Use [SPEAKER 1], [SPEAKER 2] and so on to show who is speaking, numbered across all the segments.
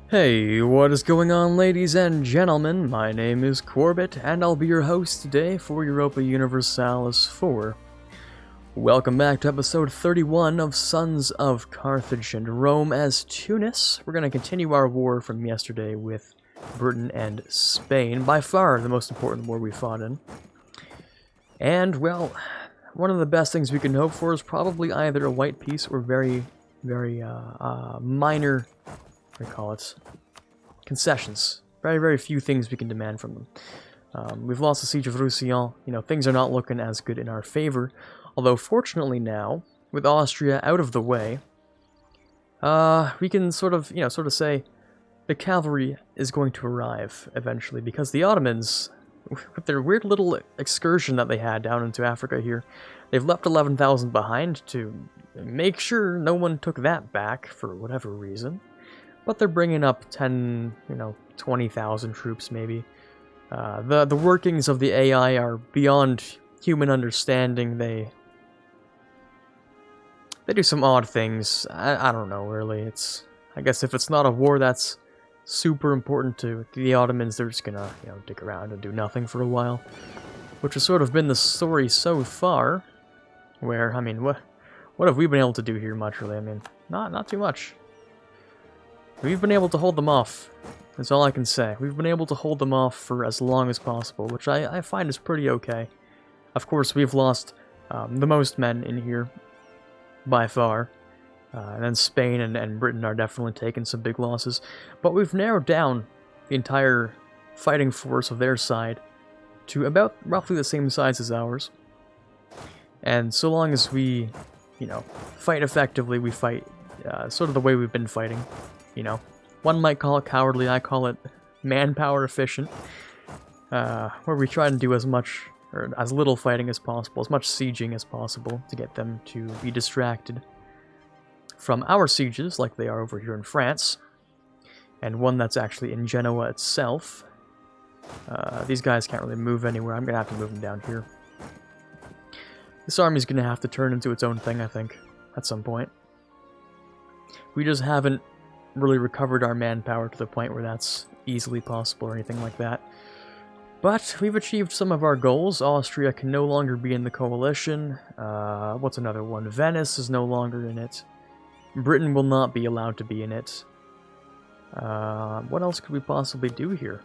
[SPEAKER 1] Hey, what is going on, ladies and gentlemen? My name is Quarbit, and I'll be your host today for Europa Universalis 4. Welcome back to episode 31 of Sons of Carthage and Rome as Tunis. We're going to continue our war from yesterday with Britain and Spain, by far the most important war we fought in. And, well, one of the best things we can hope for is probably either a white peace or very minor... what do you call it? Concessions. Very, very few things we can demand from them. We've lost the siege of Roussillon. You know, things are not looking as good in our favor. Although, fortunately now, with Austria out of the way, we can sort of say the cavalry is going to arrive eventually, because the Ottomans, with their weird little excursion that they had down into Africa here, they've left 11,000 behind to make sure no one took that back for whatever reason. But they're bringing up 20,000 troops maybe. The workings of the AI are beyond human understanding. They do some odd things. I don't know, really. I guess if it's not a war that's super important to the Ottomans, they're just gonna, dick around and do nothing for a while. Which has sort of been the story so far. Where, I mean, what have we been able to do here much, really? I mean, not too much. We've been able to hold them off, that's all I can say. We've been able to hold them off for as long as possible, which I find is pretty okay. Of course, we've lost the most men in here, by far. And then Spain and Britain are definitely taking some big losses. But we've narrowed down the entire fighting force of their side to about roughly the same size as ours. And so long as we, fight effectively, we fight sort of the way we've been fighting. One might call it cowardly, I call it manpower efficient, where we try and do as much, or as little fighting as possible, as much sieging as possible, to get them to be distracted from our sieges, like they are over here in France, and one that's actually in Genoa itself. These guys can't really move anywhere. I'm going to have to move them down here. This army's going to have to turn into its own thing, I think, at some point. We just haven't really recovered our manpower to the point where that's easily possible or anything like that. But we've achieved some of our goals. Austria can no longer be in the coalition. What's another one? Venice is no longer in it. Britain will not be allowed to be in it. What else could we possibly do here?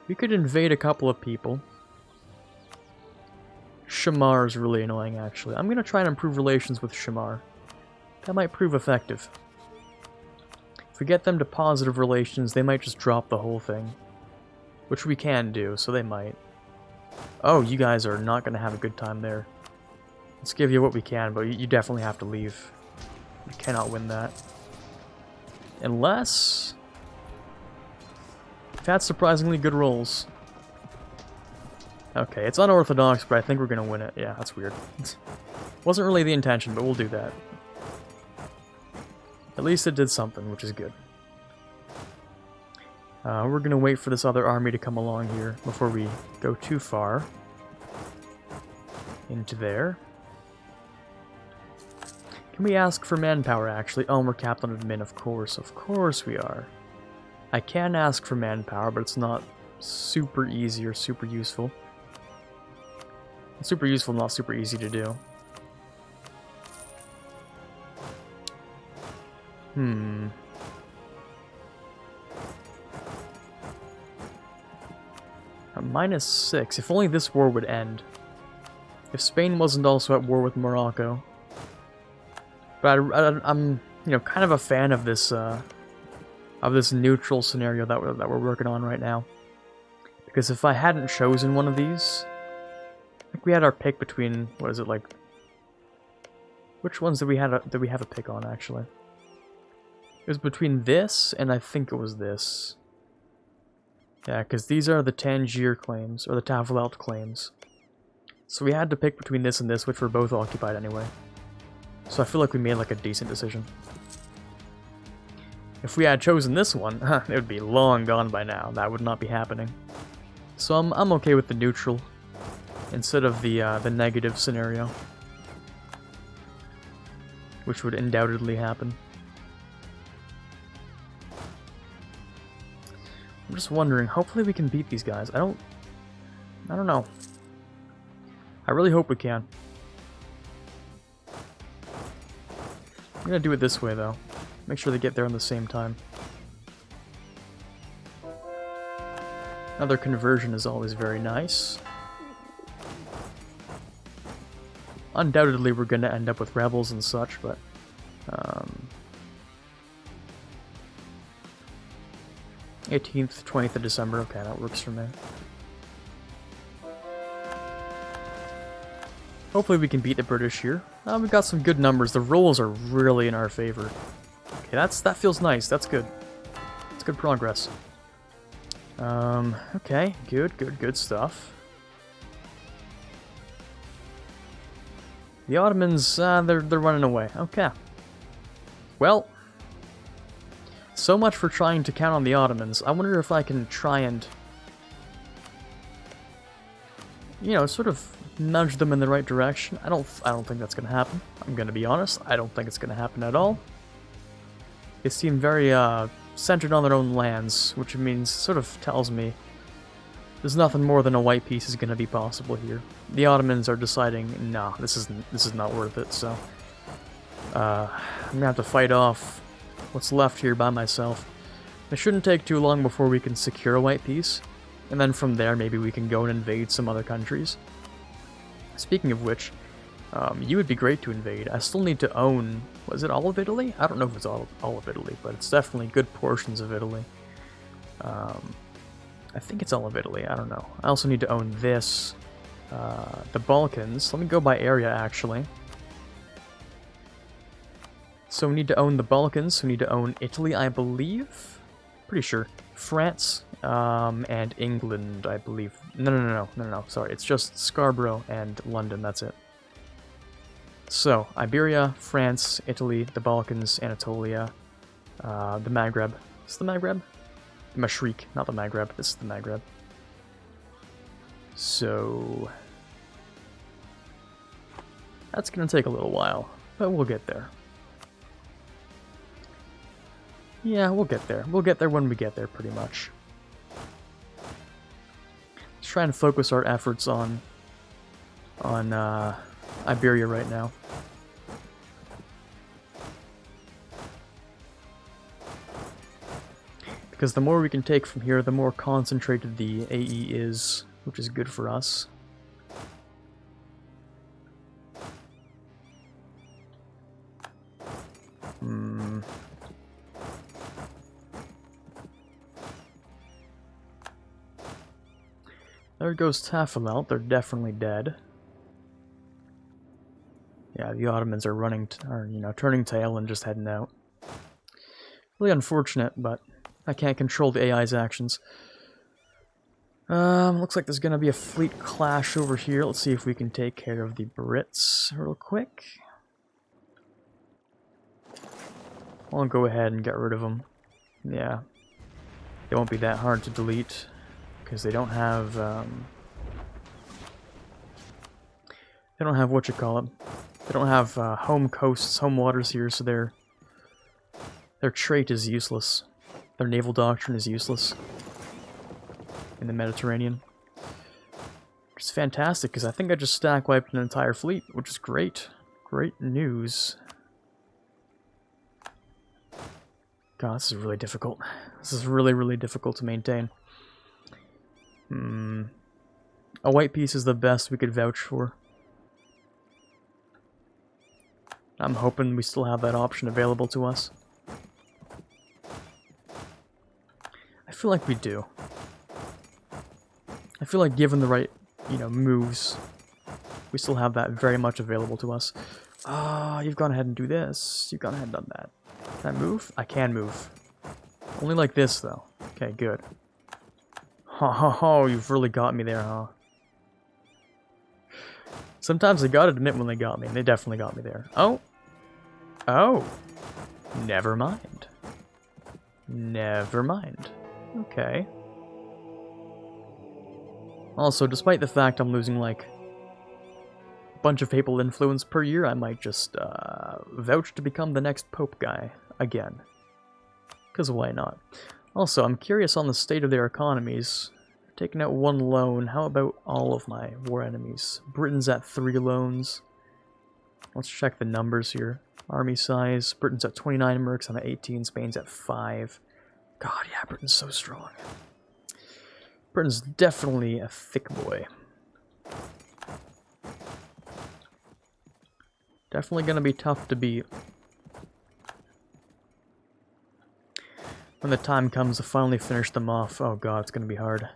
[SPEAKER 1] We could invade a couple of people. Shamar is really annoying, actually. I'm going to try and improve relations with Shamar. That might prove effective. If we get them to positive relations, they might just drop the whole thing. Which we can do, so they might. Oh, you guys are not going to have a good time there. Let's give you what we can, but you definitely have to leave. You cannot win that. Unless... we've had surprisingly good rolls. Okay, it's unorthodox, but I think we're going to win it. Yeah, that's weird. Wasn't really the intention, but we'll do that. At least it did something, which is good. We're going to wait for this other army to come along here before we go too far into there. Can we ask for manpower, actually? Oh, we're capped on admin, of course. Of course we are. I can ask for manpower, but it's not super easy or super useful. It's super useful, not super easy to do. -6. If only this war would end. If Spain wasn't also at war with Morocco. But I'm, kind of a fan of this neutral scenario that we're working on right now. Because if I hadn't chosen one of these, I think we had our pick between, what is it, like? Which ones did we have a pick on, actually? It was between this, and I think it was this. Yeah, because these are the Tangier claims, or the Tafel claims. So we had to pick between this and this, which were both occupied anyway. So I feel like we made like a decent decision. If we had chosen this one, it would be long gone by now. That would not be happening. So I'm okay with the neutral, instead of the negative scenario. which would undoubtedly happen. I'm just wondering, hopefully we can beat these guys. I don't know. I really hope we can. I'm gonna do it this way, though. Make sure they get there on the same time. Another conversion is always very nice. Undoubtedly, we're gonna end up with rebels and such, but... 18th, 20th of December, okay, that works for me. Hopefully we can beat the British here. We've got some good numbers. The rolls are really in our favor. Okay, that feels nice. That's good. That's good progress. Okay, good stuff. The Ottomans, they're running away. Okay. Well, so much for trying to count on the Ottomans. I wonder if I can try and, you know, sort of nudge them in the right direction. I don't think that's gonna happen. I'm gonna be honest. I don't think it's gonna happen at all. They seem very centered on their own lands, which means sort of tells me there's nothing more than a white peace is gonna be possible here. The Ottomans are deciding, nah, this is not worth it. So I'm gonna have to fight off what's left here by myself. It shouldn't take too long before we can secure a white peace, and then from there maybe we can go and invade some other countries. Speaking of which, you would be great to invade. I still need to own, was it all of Italy? I don't know if it's all of Italy, but it's definitely good portions of Italy. I think it's all of Italy, I don't know. I also need to own this, the Balkans. Let me go by area actually. So we need to own the Balkans, we need to own Italy, I believe? Pretty sure. France, and England, I believe. No, sorry, it's just Scarborough and London, that's it. So, Iberia, France, Italy, the Balkans, Anatolia, the Maghreb. Is it the Maghreb? The Mashriq, not the Maghreb, this is the Maghreb. So... that's gonna take a little while, but we'll get there. Yeah, we'll get there. We'll get there when we get there, pretty much. Let's try and focus our efforts on Iberia right now. Because the more we can take from here, the more concentrated the AE is, which is good for us. There goes Tafilalt, they're definitely dead. Yeah, the Ottomans are turning tail and just heading out. Really unfortunate, but I can't control the AI's actions. Looks like there's gonna be a fleet clash over here. Let's see if we can take care of the Brits real quick. I'll go ahead and get rid of them. Yeah. They won't be that hard to delete. Because they don't have, what you call it. They don't have home coasts, home waters here, so their trait is useless. Their naval doctrine is useless in the Mediterranean. Which is fantastic, because I think I just stack wiped an entire fleet, which is great. Great news. God, this is really difficult. This is really, really difficult to maintain. A white piece is the best we could vouch for. I'm hoping we still have that option available to us. I feel like we do. I feel like given the right, moves, we still have that very much available to us. You've gone ahead and do this. You've gone ahead and done that. Can I move? I can move. Only like this, though. Okay, good. Oh, you've really got me there, huh? Sometimes I gotta admit when they got me, and they definitely got me there. Oh! Oh! Never mind. Never mind. Okay. Also, despite the fact I'm losing, like, a bunch of papal influence per year, I might just, vouch to become the next Pope guy. Again. Because why not? Also, I'm curious on the state of their economies. Taking out one loan, how about all of my war enemies? Britain's at 3 loans. Let's check the numbers here. Army size, Britain's at 29 mercs, I'm at 18, Spain's at 5. God, yeah, Britain's so strong. Britain's definitely a thick boy. Definitely gonna be tough to beat. When the time comes to finally finish them off, oh god, it's gonna be hard.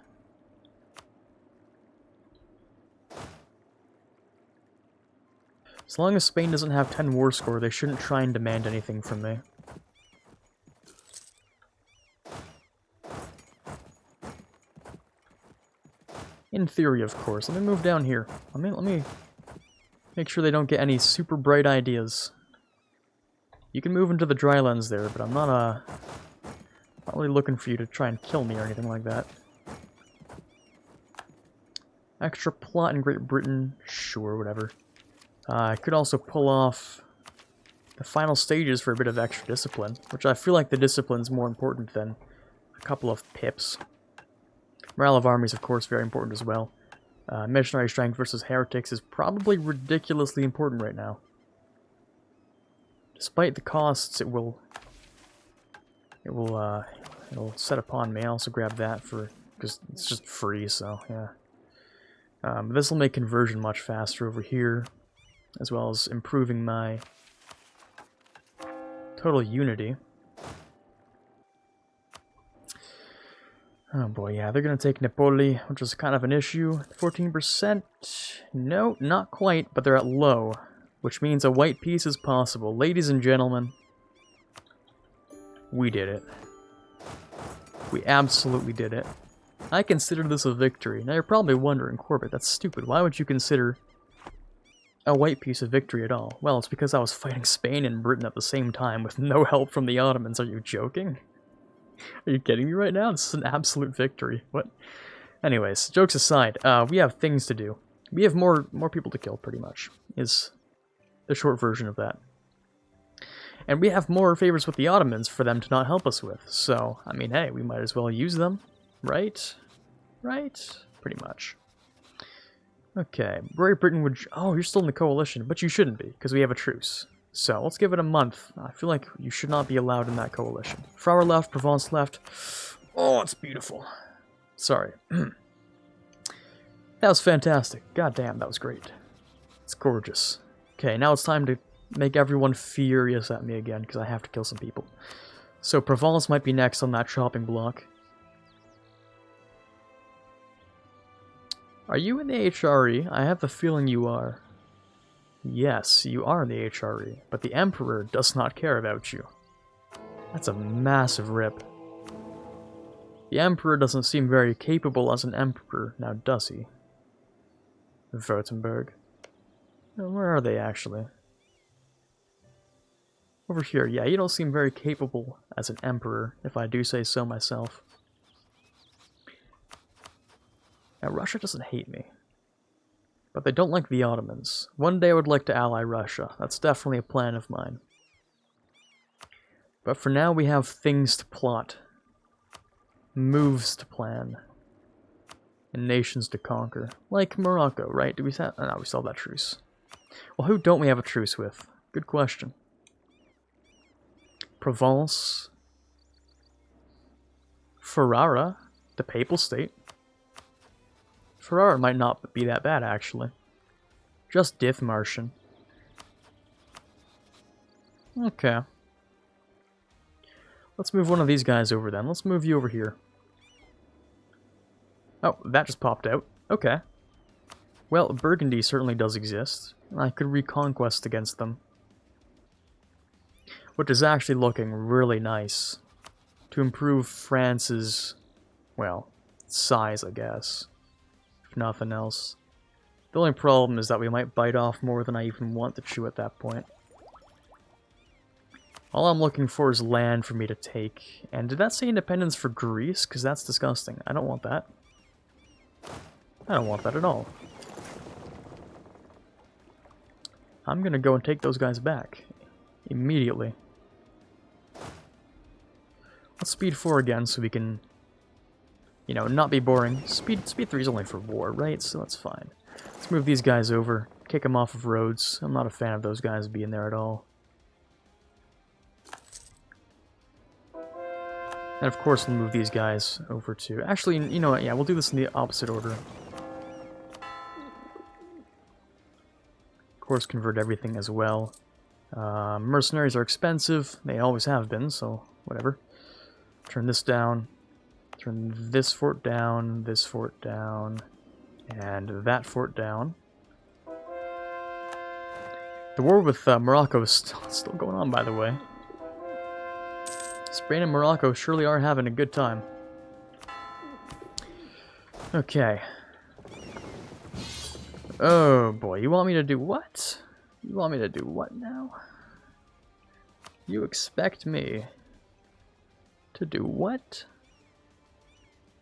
[SPEAKER 1] As long as Spain doesn't have 10 war score, they shouldn't try and demand anything from me. In theory, of course. Let me move down here. Let me make sure they don't get any super bright ideas. You can move into the drylands there, but I'm not really looking for you to try and kill me or anything like that. Extra plot in Great Britain? Sure, whatever. I could also pull off the final stages for a bit of extra discipline, which I feel like the discipline's more important than a couple of pips. Morale of armies, of course, very important as well. Missionary strength versus heretics is probably ridiculously important right now. Despite the costs, it'll set upon me. I also grab that because it's just free, so yeah. This will make conversion much faster over here, as well as improving my total unity. Oh boy, yeah, they're gonna take Napoli, which is kind of an issue. 14%? No, not quite, but they're at low, which means a white peace is possible. Ladies and gentlemen, we did it. We absolutely did it. I consider this a victory. Now you're probably wondering, Quarbit, that's stupid. Why would you consider a white peace a victory at all? Well, it's because I was fighting Spain and Britain at the same time with no help from the Ottomans. Are you joking? Are you kidding me right now? This is an absolute victory. What? Anyways, jokes aside, we have things to do. We have more people to kill, pretty much, is the short version of that. And we have more favors with the Ottomans for them to not help us with. So, I mean, hey, we might as well use them. Right? Right? Pretty much. Okay, Great Britain would... Oh, you're still in the coalition, but you shouldn't be, because we have a truce. So, let's give it a month. I feel like you should not be allowed in that coalition. Flower left, Provence left. Oh, it's beautiful. Sorry. That was fantastic. God damn, that was great. It's gorgeous. Okay, now it's time to make everyone furious at me again, because I have to kill some people. So, Provence might be next on that chopping block. Are you in the HRE? I have the feeling you are. Yes, you are in the HRE, but the Emperor does not care about you. That's a massive rip. The Emperor doesn't seem very capable as an Emperor, now does he? Württemberg. Where are they, actually? Over here, yeah, you don't seem very capable as an Emperor, if I do say so myself. Now, Russia doesn't hate me. But they don't like the Ottomans. One day I would like to ally Russia. That's definitely a plan of mine. But for now we have things to plot. Moves to plan. And nations to conquer. Like Morocco, right? We still have that truce. Well, who don't we have a truce with? Good question. Provence. Ferrara. The Papal State. Ferrara might not be that bad, actually. Just Dithmarschen. Okay. Let's move one of these guys over then. Let's move you over here. Oh, that just popped out. Okay. Well, Burgundy certainly does exist. I could reconquest against them. Which is actually looking really nice. To improve France's, well, size, I guess. Nothing else. The only problem is that we might bite off more than I even want to chew at that point. All I'm looking for is land for me to take. And did that say independence for Greece? Because that's disgusting. I don't want that. I don't want that at all. I'm gonna go and take those guys back. Immediately. Let's speed 4 again so we can, you know, not be boring. Speed 3 is only for war, right? So that's fine. Let's move these guys over. Kick them off of roads. I'm not a fan of those guys being there at all. And of course we'll move these guys over to... Actually, you know what? Yeah, we'll do this in the opposite order. Of course, convert everything as well. Mercenaries are expensive. They always have been, so whatever. Turn this down. Turn this fort down, and that fort down. The war with Morocco is still going on, by the way. Spain and Morocco surely are having a good time. Okay. Oh boy, you want me to do what? You want me to do what now? You expect me to do what?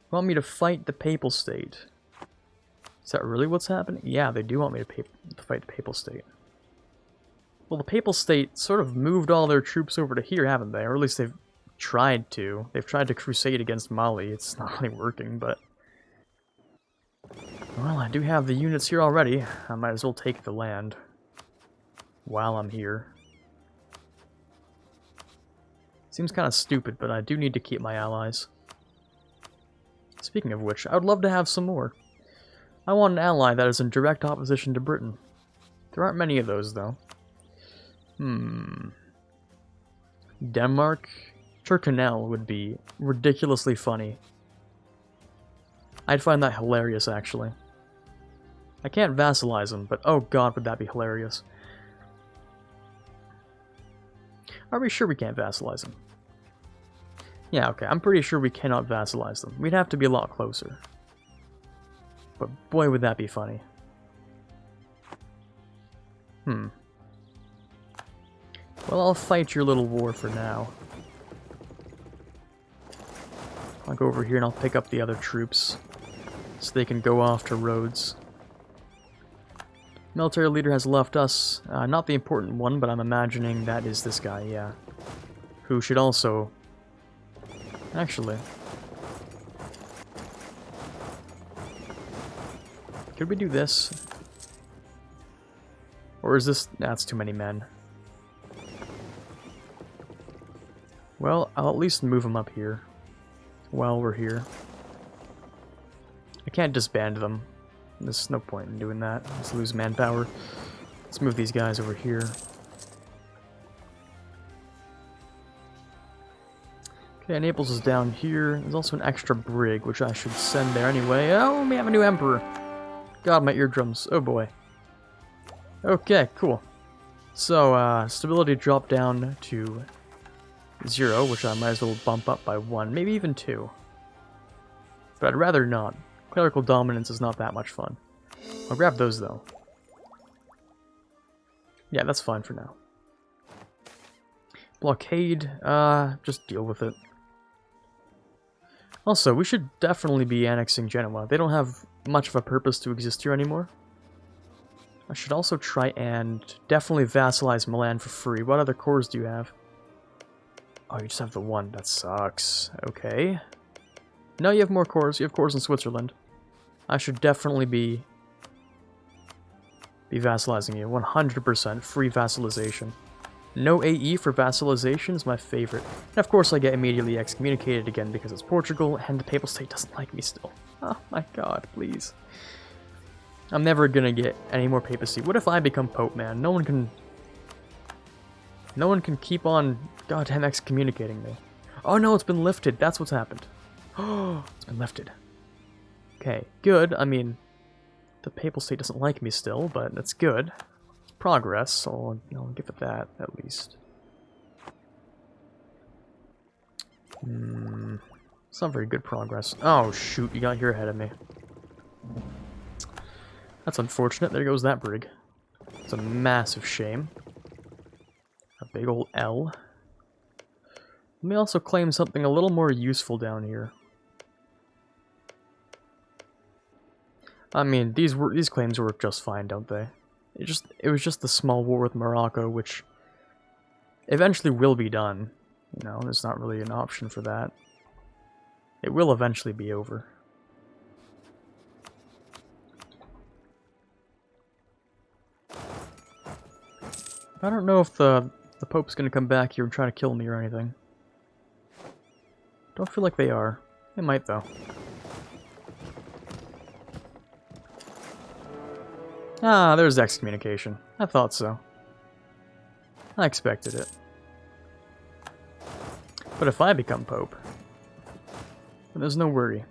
[SPEAKER 1] You want me to fight the Papal State? Is that really what's happening? Yeah, they do want me to fight the Papal State. Well, the Papal State sort of moved all their troops over to here, haven't they? Or at least they've tried to. They've tried to crusade against Mali. It's not really working, but... Well, I do have the units here already. I might as well take the land while I'm here. Seems kind of stupid, but I do need to keep my allies. Speaking of which, I would love to have some more. I want an ally that is in direct opposition to Britain. There aren't many of those, though. Denmark? Tyrconnell would be ridiculously funny. I'd find that hilarious, actually. I can't vassalize them, but oh god, would that be hilarious. Are we sure we can't vassalize them? Yeah, okay, I'm pretty sure we cannot vassalize them. We'd have to be a lot closer. But boy, would that be funny. Well, I'll fight your little war for now. I'll go over here and I'll pick up the other troops so they can go off to Rhodes. Military leader has left us. Not the important one, but I'm imagining that is this guy, yeah. Who should also... Actually... Could we do this? Or is this... That's too many men. Well, I'll at least move them up here. While we're here. I can't disband them. There's no point in doing that. Just lose manpower. Let's move these guys over here. Okay, Naples is down here. There's also an extra brig, which I should send there anyway. Oh, we have a new emperor. God, my eardrums. Oh boy. Okay, cool. So, stability dropped down to 0, which I might as well bump up by 1, maybe even 2. But I'd rather not. Clerical dominance is not that much fun. I'll grab those, though. Yeah, that's fine for now. Blockade, just deal with it. Also, we should definitely be annexing Genoa. They don't have much of a purpose to exist here anymore. I should also try and definitely vassalize Milan for free. What other cores do you have? Oh, you just have the one. That sucks. Okay. No, you have more cores. You have cores in Switzerland. I should definitely be vassalizing you. 100% free vassalization. No AE for vassalization is my favorite. And of course I get immediately excommunicated again because it's Portugal and the Papal State doesn't like me still. Oh my god, please. I'm never gonna get any more papacy. What if I become Pope, man? No one can keep on goddamn excommunicating me. Oh no, it's been lifted. That's what's happened. Oh, it's been lifted. Okay, good. I mean, the Papal State doesn't like me still, but that's good. It's progress, so I'll give it that, at least. It's not very good progress. Oh, shoot, you got here ahead of me. That's unfortunate. There goes that brig. It's a massive shame. A big old L. Let me also claim something a little more useful down here. I mean, these claims work just fine, don't they? It was just the small war with Morocco, which eventually will be done. You know, there's not really an option for that. It will eventually be over. I don't know if the Pope's gonna come back here and try to kill me or anything. Don't feel like they are. They might, though. Ah, there's excommunication. I thought so. I expected it. But if I become Pope, then there's no worry.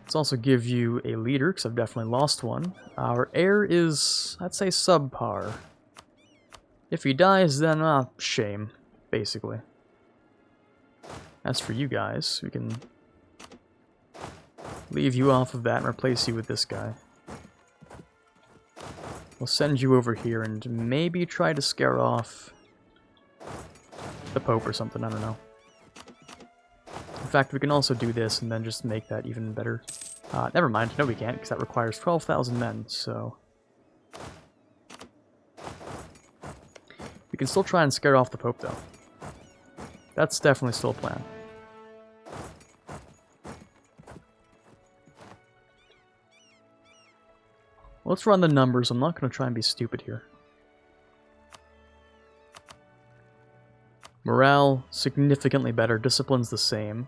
[SPEAKER 1] Let's also give you a leader, because I've definitely lost one. Our heir is, I'd say, subpar. If he dies, then, shame, basically. As for you guys, we can leave you off of that and replace you with this guy. We'll send you over here and maybe try to scare off the Pope or something, I don't know. In fact, we can also do this and then just make that even better. Never mind, no we can't, because that requires 12,000 men, so... We can still try and scare off the Pope, though. That's definitely still a plan. Let's run the numbers. I'm not going to try and be stupid here. Morale, significantly better. Discipline's the same.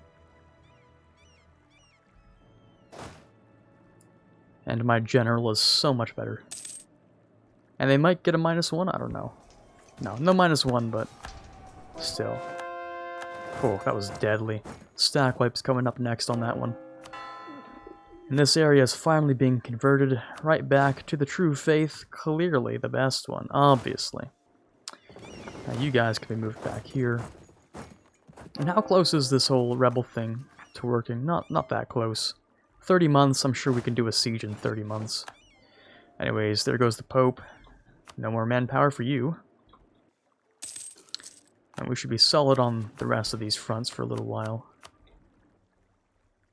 [SPEAKER 1] And my general is so much better. And they might get a -1? I don't know. No, no -1, but still. Oh, that was deadly. Stack wipe's coming up next on that one. And this area is finally being converted right back to the true faith. Clearly the best one, obviously. Now you guys can be moved back here. And how close is this whole rebel thing to working? Not that close. 30 months, I'm sure we can do a siege in 30 months. Anyways, there goes the Pope. No more manpower for you. And we should be solid on the rest of these fronts for a little while.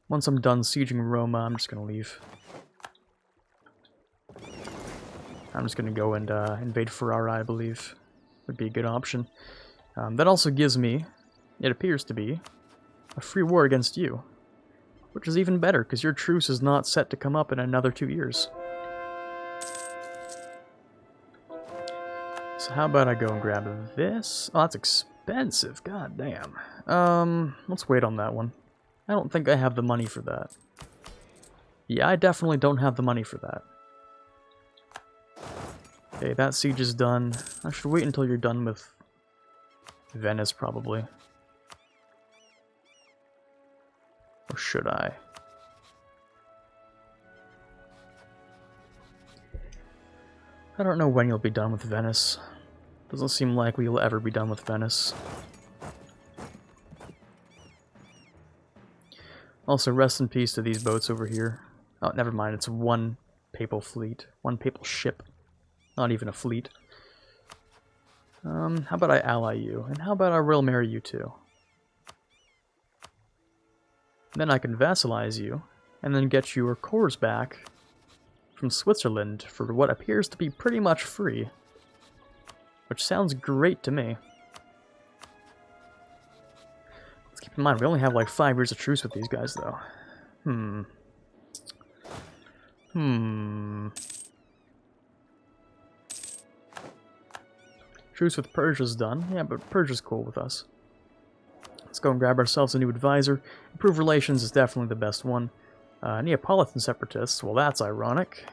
[SPEAKER 1] Once I'm done sieging Roma, I'm just going to leave. I'm just going to go and invade Ferrara, I believe. Would be a good option. That also gives me, it appears to be, a free war against you. Which is even better, because your truce is not set to come up in another 2 years. So how about I go and grab this? Oh, that's expensive. God damn. Let's wait on that one. I don't think I have the money for that. Yeah, I definitely don't have the money for that. Okay, that siege is done. I should wait until you're done with Venice, probably. Or should I? I don't know when you'll be done with Venice. Doesn't seem likely you'll ever be done with Venice. Also, rest in peace to these boats over here. Oh, never mind, it's one papal fleet. One papal ship. Not even a fleet. How about I ally you? And how about I royal marry you too? Then I can vassalize you, and then get your cores back from Switzerland for what appears to be pretty much free. Which sounds great to me. Let's keep in mind, we only have like 5 years of truce with these guys, though. Truce with Persia's done. Yeah, but Persia's cool with us. Let's go and grab ourselves a new advisor. Improve relations is definitely the best one. Neapolitan separatists, well that's ironic.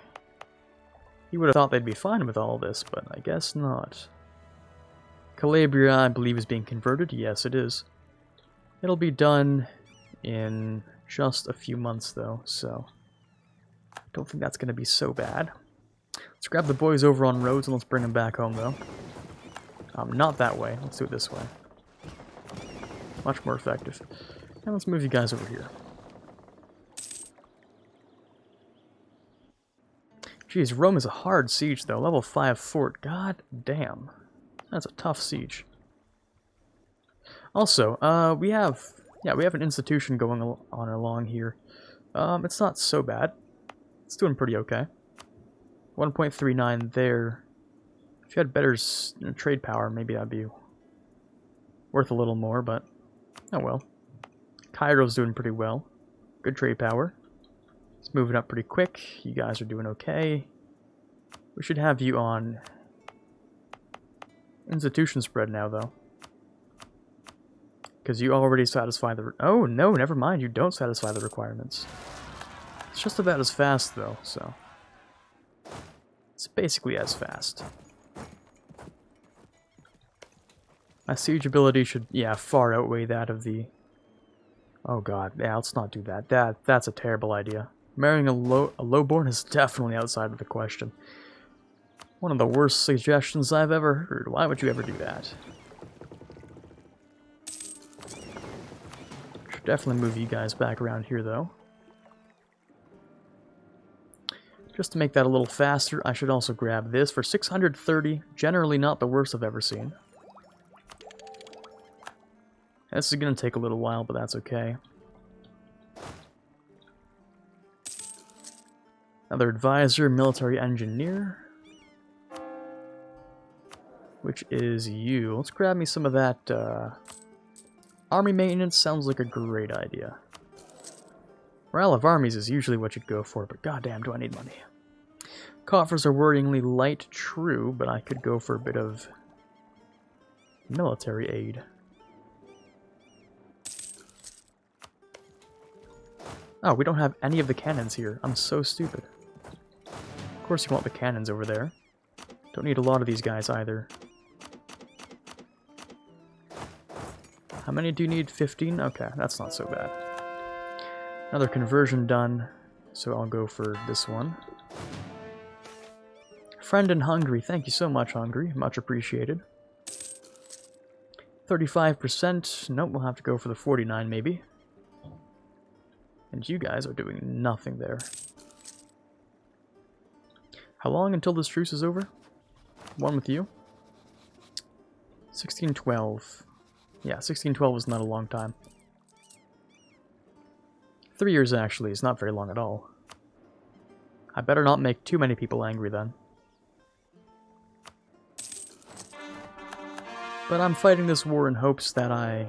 [SPEAKER 1] You would have thought they'd be fine with all this, but I guess not. Calabria, I believe, is being converted. Yes, it is. It'll be done in just a few months, though, so I don't think that's going to be so bad. Let's grab the boys over on Rhodes and let's bring them back home, though. Not that way. Let's do it this way. Much more effective. And let's move you guys over here. Jeez, Rome is a hard siege, though. Level 5 fort. God damn. That's a tough siege. Also, we have an institution going on along here. It's not so bad. It's doing pretty okay. 1.39 there. If you had better trade power, maybe that'd be Worth a little more, but oh well. Cairo's doing pretty well. Good trade power. It's moving up pretty quick. You guys are doing okay. We should have you on institution spread now, though. Because you already satisfy the... Oh, no, never mind. You don't satisfy the requirements. It's just about as fast, though, so... It's basically as fast. My siege ability should, yeah, far outweigh that of the... Oh god, yeah, let's not do that. That's a terrible idea. Marrying a lowborn is definitely outside of the question. One of the worst suggestions I've ever heard. Why would you ever do that? Should definitely move you guys back around here, though. Just to make that a little faster, I should also grab this for 630. Generally not the worst I've ever seen. This is going to take a little while, but that's okay. Another advisor, military engineer. Which is you. Let's grab me some of that, army maintenance sounds like a great idea. Morale of armies is usually what you'd go for, but goddamn do I need money. Coffers are worryingly light, true, but I could go for a bit of military aid. Oh, we don't have any of the cannons here. I'm so stupid. Of course you want the cannons over there. Don't need a lot of these guys either. How many do you need? 15? Okay, that's not so bad. Another conversion done, so I'll go for this one. Friend in Hungary. Thank you so much, Hungary. Much appreciated. 35%. Nope, we'll have to go for the 49 maybe. And you guys are doing nothing there. How long until this truce is over? One with you? 1612. Yeah, 1612 is not a long time. 3 years, actually, is not very long at all. I better not make too many people angry, then. But I'm fighting this war in hopes that I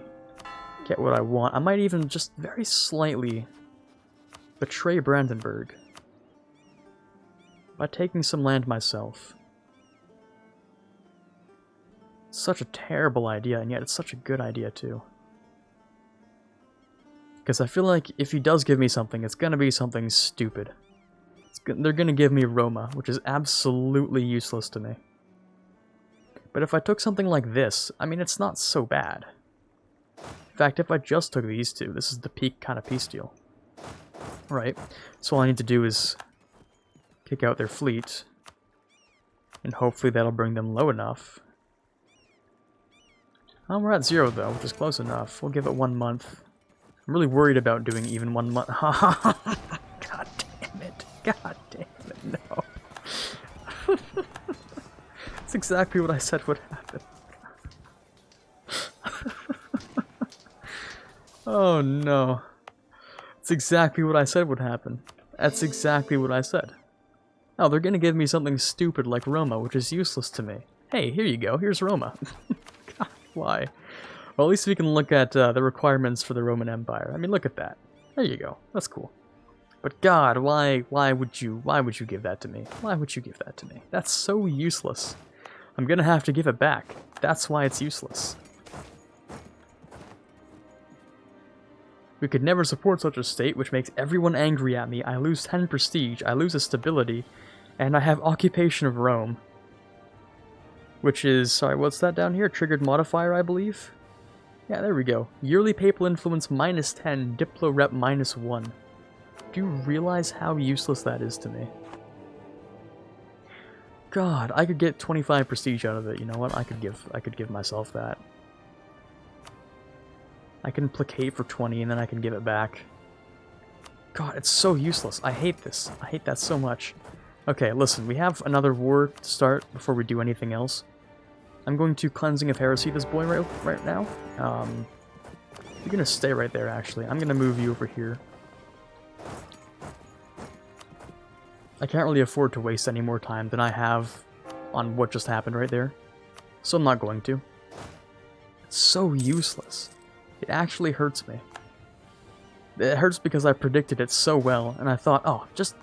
[SPEAKER 1] get what I want. I might even just very slightly betray Brandenburg by taking some land myself. It's such a terrible idea, and yet it's such a good idea, too. Because I feel like if he does give me something, it's going to be something stupid. They're going to give me Roma, which is absolutely useless to me. But if I took something like this, I mean, it's not so bad. In fact, if I just took these two, this is the peak kind of peace deal. Right, so all I need to do is kick out their fleet, and hopefully that'll bring them low enough. Oh, we're at 0 though, which is close enough. We'll give it 1 month. I'm really worried about doing even 1 month. God damn it. God damn it, no. That's exactly what I said would happen. Oh no. That's exactly what I said would happen. That's exactly what I said. Oh, they're gonna give me something stupid like Roma, which is useless to me. Hey, here you go, here's Roma. God, why? Well, at least we can look at the requirements for the Roman Empire. I mean, look at that. There you go, that's cool. But God, why would you give that to me? Why would you give that to me? That's so useless. I'm gonna have to give it back. That's why it's useless. We could never support such a state, which makes everyone angry at me. I lose 10 prestige, I lose a stability, and I have occupation of Rome. Which is, sorry, what's that down here? Triggered modifier, I believe? Yeah, there we go. Yearly papal influence -10, diplo rep -1. Do you realize how useless that is to me? God, I could get 25 prestige out of it. You know what? I could give myself that. I can placate for 20 and then I can give it back. God, it's so useless. I hate this. I hate that so much. Okay, listen, we have another war to start before we do anything else. I'm going to Cleansing of Heresy this boy right now. You're gonna stay right there, actually. I'm gonna move you over here. I can't really afford to waste any more time than I have on what just happened right there. So I'm not going to. It's so useless. It actually hurts me. It hurts because I predicted it so well, and I thought, oh, just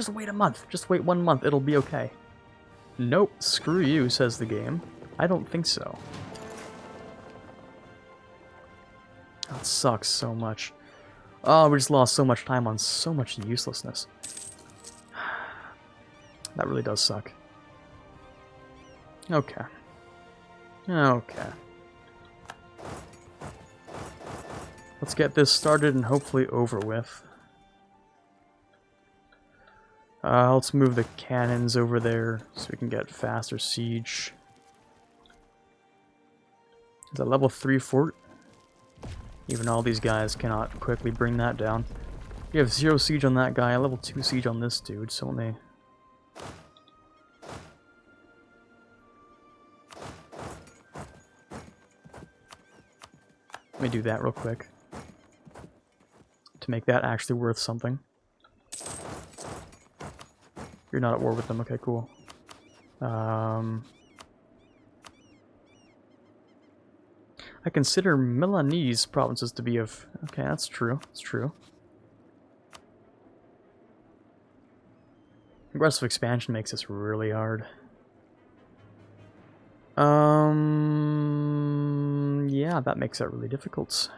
[SPEAKER 1] wait a month. Just wait 1 month. It'll be okay. Nope. Screw you, says the game. I don't think so. That sucks so much. Oh, we just lost so much time on so much uselessness. That really does suck. Okay. Okay. Let's get this started and hopefully over with. Let's move the cannons over there so we can get faster siege. Is that level 3 fort? Even all these guys cannot quickly bring that down. We have 0 siege on that guy, level 2 siege on this dude, so let me do that real quick. To make that actually worth something. You're not at war with them, okay, cool. I consider Milanese provinces to be of... Okay, that's true. That's true. Aggressive expansion makes this really hard. Yeah, that makes that really difficult.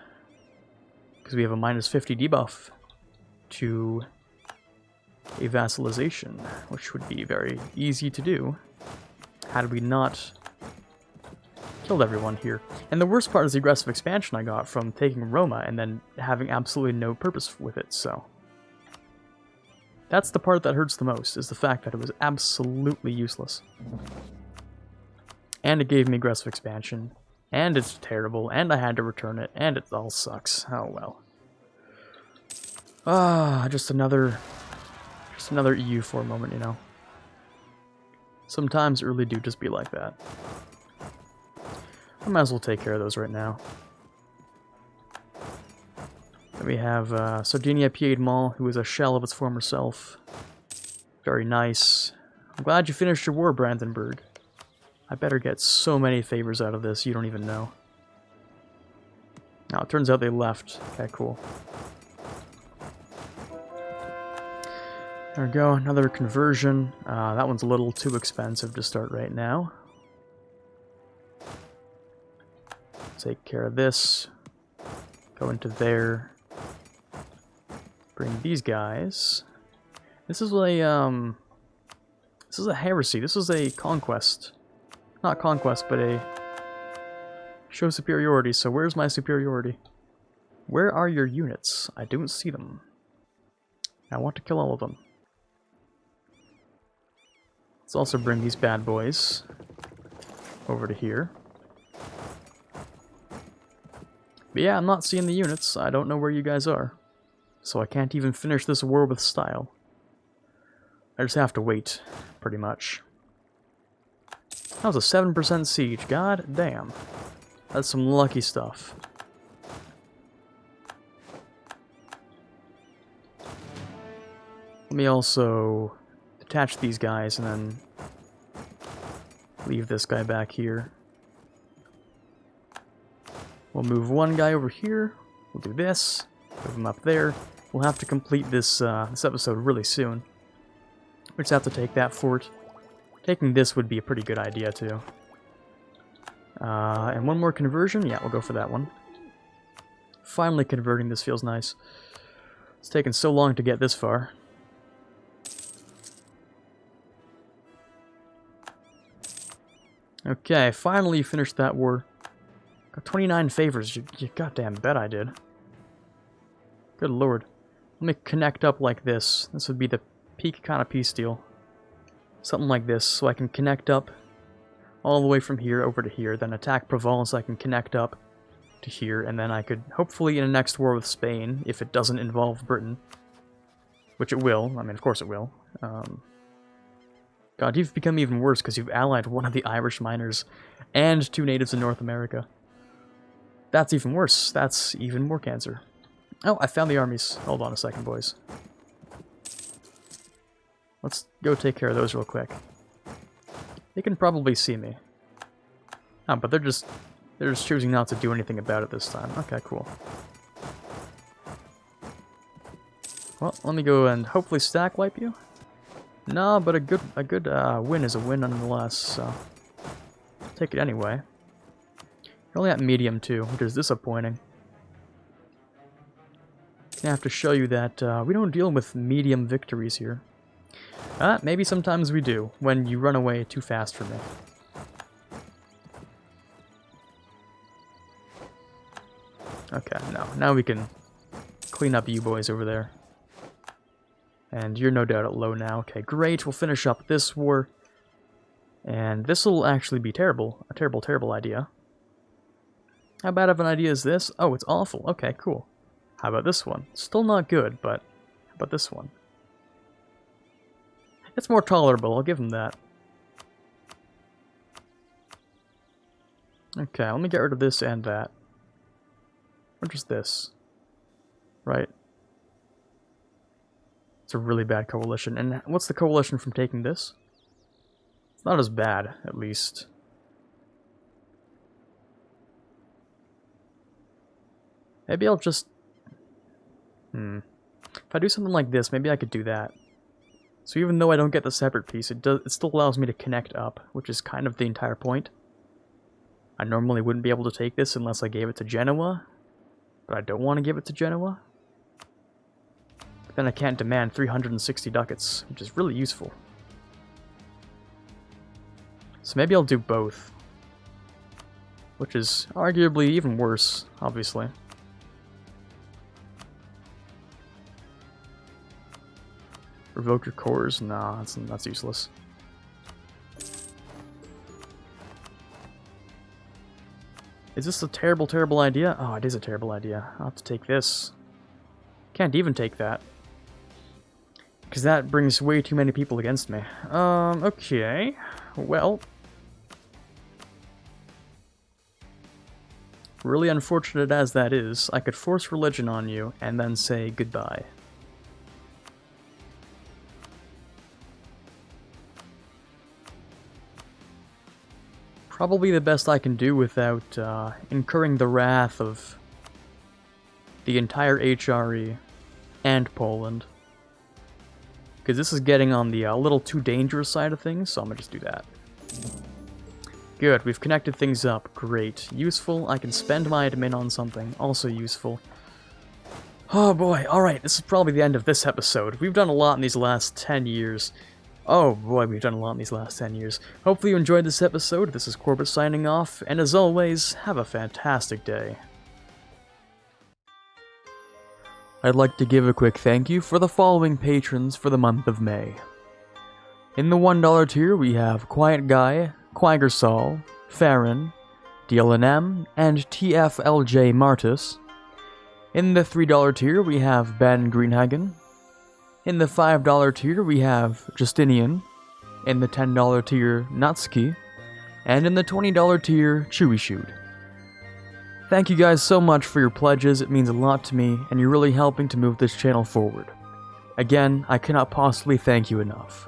[SPEAKER 1] Because we have a -50 debuff to a vassalization, which would be very easy to do had we not killed everyone here. And the worst part is the aggressive expansion I got from taking Roma and then having absolutely no purpose with it, so... That's the part that hurts the most, is the fact that it was absolutely useless. And it gave me aggressive expansion, and it's terrible, and I had to return it, and it all sucks. Oh well. Ah, just another EU4 moment, you know. Sometimes it really do just be like that. I might as well take care of those right now. Then we have Sardinia Piedmont, who is a shell of its former self. Very nice. I'm glad you finished your war, Brandenburg. I better get so many favors out of this, you don't even know. Now, it turns out they left. Okay, cool. There we go, another conversion. That one's a little too expensive to start right now. Take care of this. Go into there. Bring these guys. This is a heresy. This is a conquest. Not conquest, but a show superiority. So where's my superiority? Where are your units? I don't see them. I want to kill all of them. Let's also bring these bad boys over to here. But yeah, I'm not seeing the units. I don't know where you guys are. So I can't even finish this war with style. I just have to wait, pretty much. That was a 7% siege. God damn. That's some lucky stuff. Let me also detach these guys and then leave this guy back here. We'll move one guy over here. We'll do this. Move him up there. We'll have to complete this this episode really soon. We just have to take that fort. Taking this would be a pretty good idea, too. And one more conversion? Yeah, we'll go for that one. Finally converting this feels nice. It's taken so long to get this far. Okay, finally finished that war. Got 29 favors. You goddamn bet I did. Good lord. Let me connect up like this. This would be the peak kind of peace deal. Something like this, so I can connect up all the way from here over to here, then attack Provence, I can connect up to here, and then I could, hopefully in a next war with Spain, if it doesn't involve Britain, which it will, I mean, of course it will. God, you've become even worse because you've allied one of the Irish miners and 2 natives in North America. That's even worse. That's even more cancer. Oh, I found the armies. Hold on a second, boys. Let's go take care of those real quick. They can probably see me. Oh, but they're They're just choosing not to do anything about it this time. Okay, cool. Well, let me go and hopefully stack wipe you. No, but a good win is a win nonetheless, so take it anyway. You're only at medium too, which is disappointing. I have to show you that we don't deal with medium victories here. Maybe sometimes we do, when you run away too fast from me. Okay, now we can clean up you boys over there. And you're no doubt at low now. Okay, great, we'll finish up this war. And this will actually be terrible. A terrible, terrible idea. How bad of an idea is this? Oh, it's awful. Okay, cool. How about this one? Still not good, but how about this one? It's more tolerable, I'll give him that. Okay, let me get rid of this and that. Or just this. Right. It's a really bad coalition. And what's the coalition from taking this? It's not as bad, at least. Maybe I'll just... If I do something like this, maybe I could do that. So even though I don't get the separate piece, it still allows me to connect up, which is kind of the entire point. I normally wouldn't be able to take this unless I gave it to Genoa, but I don't want to give it to Genoa. But then I can't demand 360 ducats, which is really useful. So maybe I'll do both, which is arguably even worse, obviously. Revoke your cores? Nah, that's useless. Is this a terrible, terrible idea? Oh, it is a terrible idea. I'll have to take this. Can't even take that. Because that brings way too many people against me. Okay. Well. Really unfortunate as that is, I could force religion on you and then say goodbye. Probably the best I can do without incurring the wrath of the entire HRE and Poland. Because this is getting on the little too dangerous side of things, so I'm going to just do that. Good, we've connected things up. Great. Useful, I can spend my admin on something. Also useful. Oh boy, alright, this is probably the end of this episode. We've done a lot in these last 10 years. Oh boy, we've done a lot in these last 10 years. Hopefully you enjoyed this episode. This is Quarbit signing off, and as always, have a fantastic day. I'd like to give a quick thank you for the following patrons for the month of May. In the $1 tier, we have Quiet Guy, Quagersol, Farron, DLNM, and TFLJ Martis. In the $3 tier, we have Ben Greenhagen. In the $5 tier, we have Justinian. In the $10 tier, Natsuki. And in the $20 tier, Chewy Shoot. Thank you guys so much for your pledges, it means a lot to me, and you're really helping to move this channel forward. Again, I cannot possibly thank you enough.